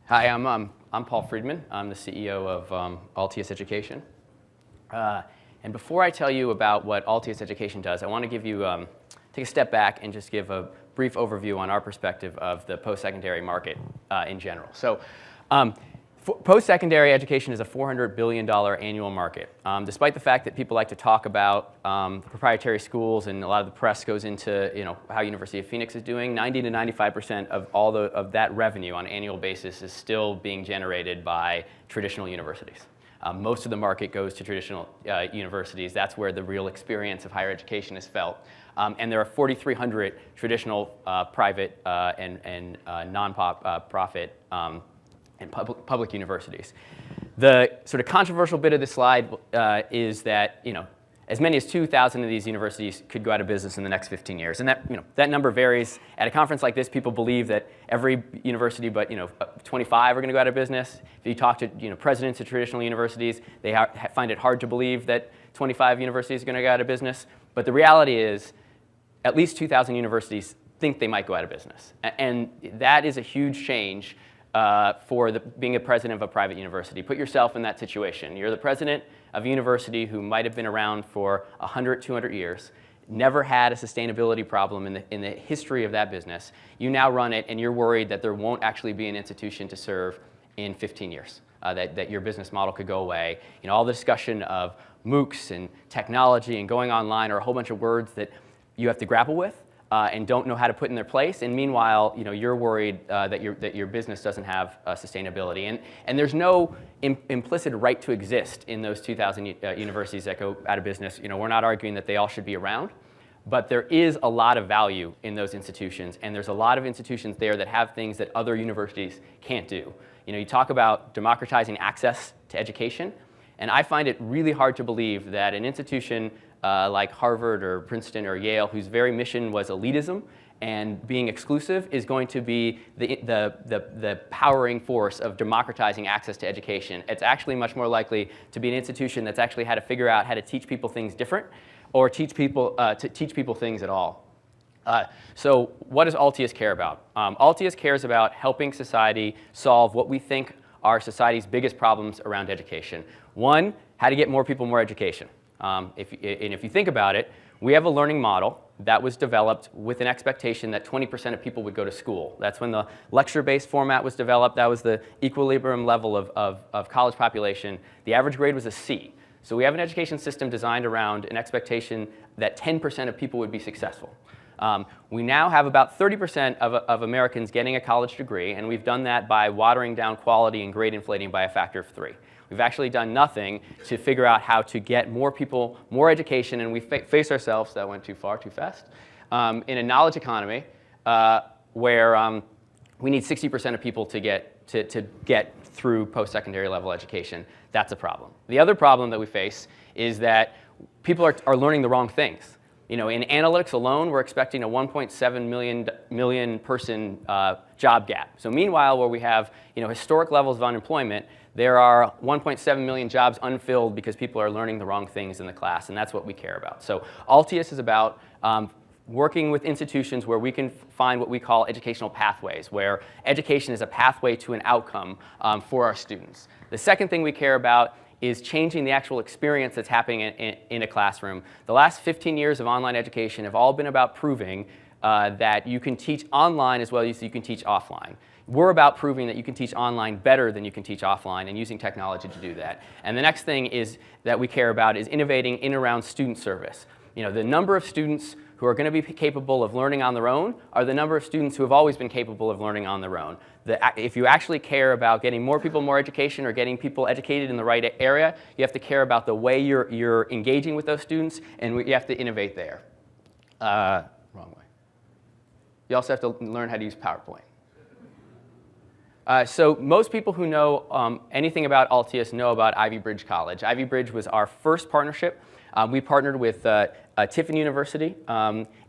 Hi, I'm Paul Friedman. I'm the CEO of Altius Education. And before I tell you about what Altius Education does, I want to give you take a step back and just give a brief overview on our perspective of the post-secondary market in general. So, post-secondary education is a $400 billion annual market. Despite the fact that people like to talk about the proprietary schools and a lot of the press goes into how University of Phoenix is doing, 90 to 95% of that revenue on an annual basis is still being generated by traditional universities. Most of the market goes to traditional universities. That's where the real experience of higher education is felt. And there are 4,300 traditional private and non-profit and public universities. The sort of controversial bit of this slide is that as many as 2,000 of these universities could go out of business in the next 15 years, and that number varies. At a conference like this, people believe that every university but 25 are going to go out of business. If you talk to presidents of traditional universities, they find it hard to believe that 25 universities are going to go out of business. But the reality is, at least 2,000 universities think they might go out of business, and that is a huge change. For being a president of a private university. Put yourself in that situation. You're the president of a university who might have been around for 100, 200 years, never had a sustainability problem in the history of that business. You now run it, and you're worried that there won't actually be an institution to serve in 15 years, that your business model could go away. All the discussion of MOOCs and technology and going online are a whole bunch of words that you have to grapple with. And don't know how to put in their place, and meanwhile, you're worried that your business doesn't have sustainability, and there's no implicit right to exist in those 2,000 universities that go out of business. We're not arguing that they all should be around, but there is a lot of value in those institutions, and there's a lot of institutions there that have things that other universities can't do. You talk about democratizing access to education, and I find it really hard to believe that an institution like Harvard or Princeton or Yale, whose very mission was elitism and being exclusive, is going to be the powering force of democratizing access to education. It's actually much more likely to be an institution that's actually had to figure out how to teach people things different, or teach people things at all. So what does Altius care about? Altius cares about helping society solve what we think are society's biggest problems around education. One, how to get more people more education. If you think about it, we have a learning model that was developed with an expectation that 20% of people would go to school. That's when the lecture-based format was developed. That was the equilibrium level of college population. The average grade was a C. So we have an education system designed around an expectation that 10% of people would be successful. We now have about 30% of Americans getting a college degree, and we've done that by watering down quality and grade inflating by a factor of 3. We've actually done nothing to figure out how to get more people more education, and we face ourselves, that went too far, too fast, in a knowledge economy where we need 60% of people to get through post-secondary level education. That's a problem. The other problem that we face is that people are learning the wrong things. In analytics alone, we're expecting a 1.7 million person job gap. So meanwhile, where we have historic levels of unemployment, there are 1.7 million jobs unfilled because people are learning the wrong things in the class, and that's what we care about. So Altius is about working with institutions where we can find what we call educational pathways, where education is a pathway to an outcome for our students. The second thing we care about is changing the actual experience that's happening in a classroom. The last 15 years of online education have all been about proving that you can teach online as well as you can teach offline. We're about proving that you can teach online better than you can teach offline and using technology to do that. And the next thing that we care about is innovating in and around student service. The number of students who are going to be capable of learning on their own are the number of students who have always been capable of learning on their own. If you actually care about getting more people more education or getting people educated in the right area, you have to care about the way you're engaging with those students, and you have to innovate there. Wrong way. You also have to learn how to use PowerPoint. So most people who know anything about Altius know about Ivy Bridge College. Ivy Bridge was our first partnership. We partnered with Tiffin University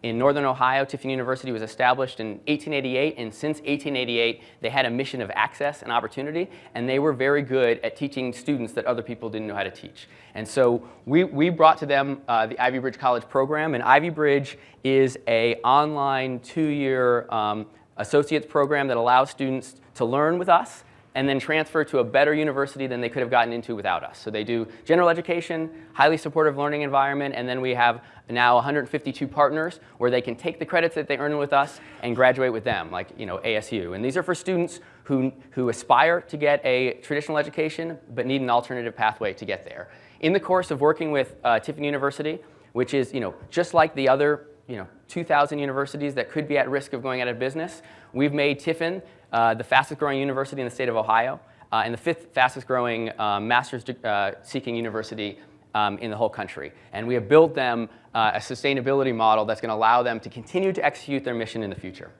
in Northern Ohio. Tiffin University was established in 1888, and since 1888, they had a mission of access and opportunity, and they were very good at teaching students that other people didn't know how to teach. And so we brought to them the Ivy Bridge College program, and Ivy Bridge is an online 2-year associate's program that allows students to learn with us, and then transfer to a better university than they could have gotten into without us. So they do general education, highly supportive learning environment, and then we have now 152 partners where they can take the credits that they earn with us and graduate with them, like ASU. And these are for students who aspire to get a traditional education but need an alternative pathway to get there. In the course of working with Tiffin University, which is just like the other 2,000 universities that could be at risk of going out of business, we've made Tiffin the fastest growing university in the state of Ohio, and the 5th fastest growing master's seeking university in the whole country. And we have built them a sustainability model that's going to allow them to continue to execute their mission in the future.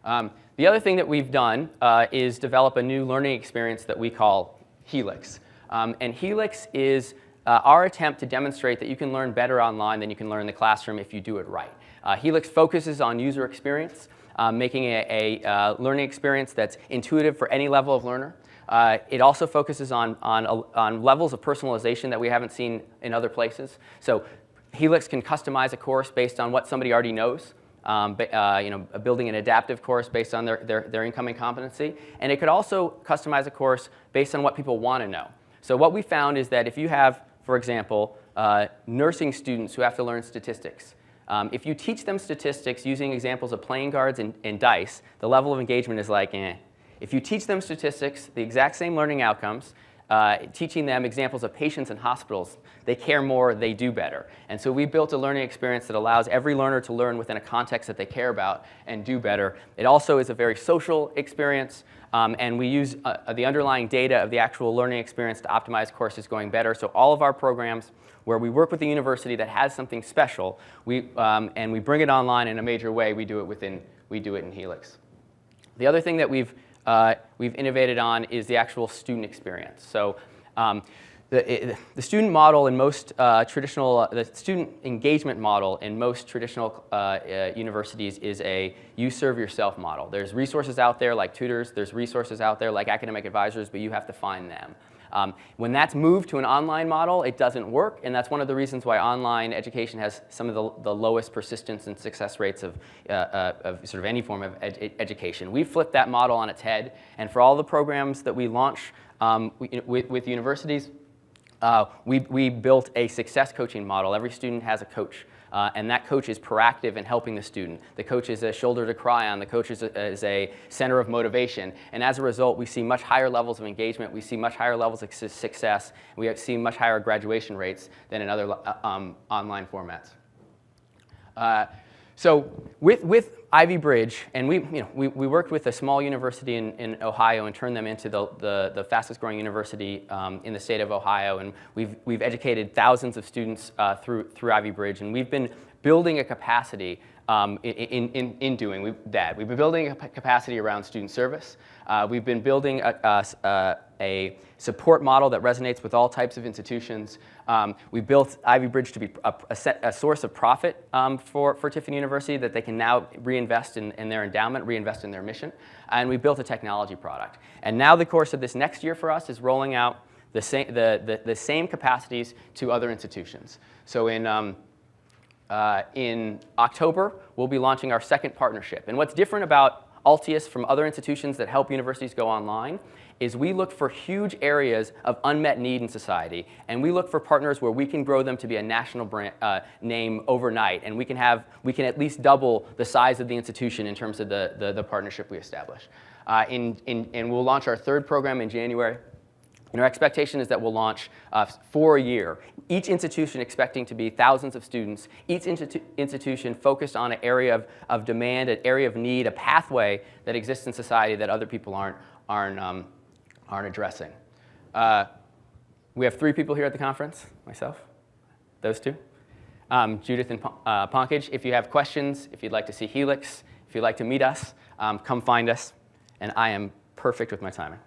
The other thing that we've done is develop a new learning experience that we call Helix. And Helix is our attempt to demonstrate that you can learn better online than you can learn in the classroom if you do it right. Helix focuses on user experience, making a learning experience that's intuitive for any level of learner. It also focuses on levels of personalization that we haven't seen in other places. So Helix can customize a course based on what somebody already knows, building an adaptive course based on their incoming competency. And it could also customize a course based on what people want to know. So what we found is that if you have, for example, nursing students who have to learn statistics, if you teach them statistics using examples of playing cards and dice, the level of engagement is like, eh. If you teach them statistics, the exact same learning outcomes, teaching them examples of patients in hospitals, they care more, they do better. And so we built a learning experience that allows every learner to learn within a context that they care about and do better. It also is a very social experience, and we use the underlying data of the actual learning experience to optimize courses going better. So all of our programs where we work with a university that has something special, and we bring it online in a major way, we do it in Helix. The other thing that we've innovated on is the actual student experience. So the student model in most the student engagement model in most traditional universities is a you serve yourself model. There's resources out there like tutors, there's resources out there like academic advisors, but you have to find them. When that's moved to an online model, it doesn't work, and that's one of the reasons why online education has some of the lowest persistence and success rates of sort of any form of education. We flipped that model on its head, and for all the programs that we launch with universities, we built a success coaching model. Every student has a coach. And that coach is proactive in helping the student. The coach is a shoulder to cry on. The coach is a center of motivation. And as a result, we see much higher levels of engagement. We see much higher levels of success. We see much higher graduation rates than in other online formats. So with Ivy Bridge, and we worked with a small university in Ohio and turned them into the fastest growing university in the state of Ohio, and we've educated thousands of students through Ivy Bridge, and we've been building a capacity in doing that. We've been building a capacity around student service. We've been building a support model that resonates with all types of institutions. We built Ivy Bridge to be a source of profit for Tiffin University that they can now reinvest in their endowment, reinvest in their mission. And we built a technology product. And now the course of this next year for us is rolling out the same capacities to other institutions. So in October, we'll be launching our second partnership. And what's different about Altius from other institutions that help universities go online is we look for huge areas of unmet need in society, and we look for partners where we can grow them to be a national brand, name overnight, and we can at least double the size of the institution in terms of the partnership we establish. And we'll launch our third program in January. And our expectation is that we'll launch 4 a year. Each institution expecting to be thousands of students, each institution focused on an area of demand, an area of need, a pathway that exists in society that other people aren't addressing. We have 3 people here at the conference, myself, those 2, Judith and Pankaj. If you have questions, if you'd like to see Helix, if you'd like to meet us, come find us, and I am perfect with my timing.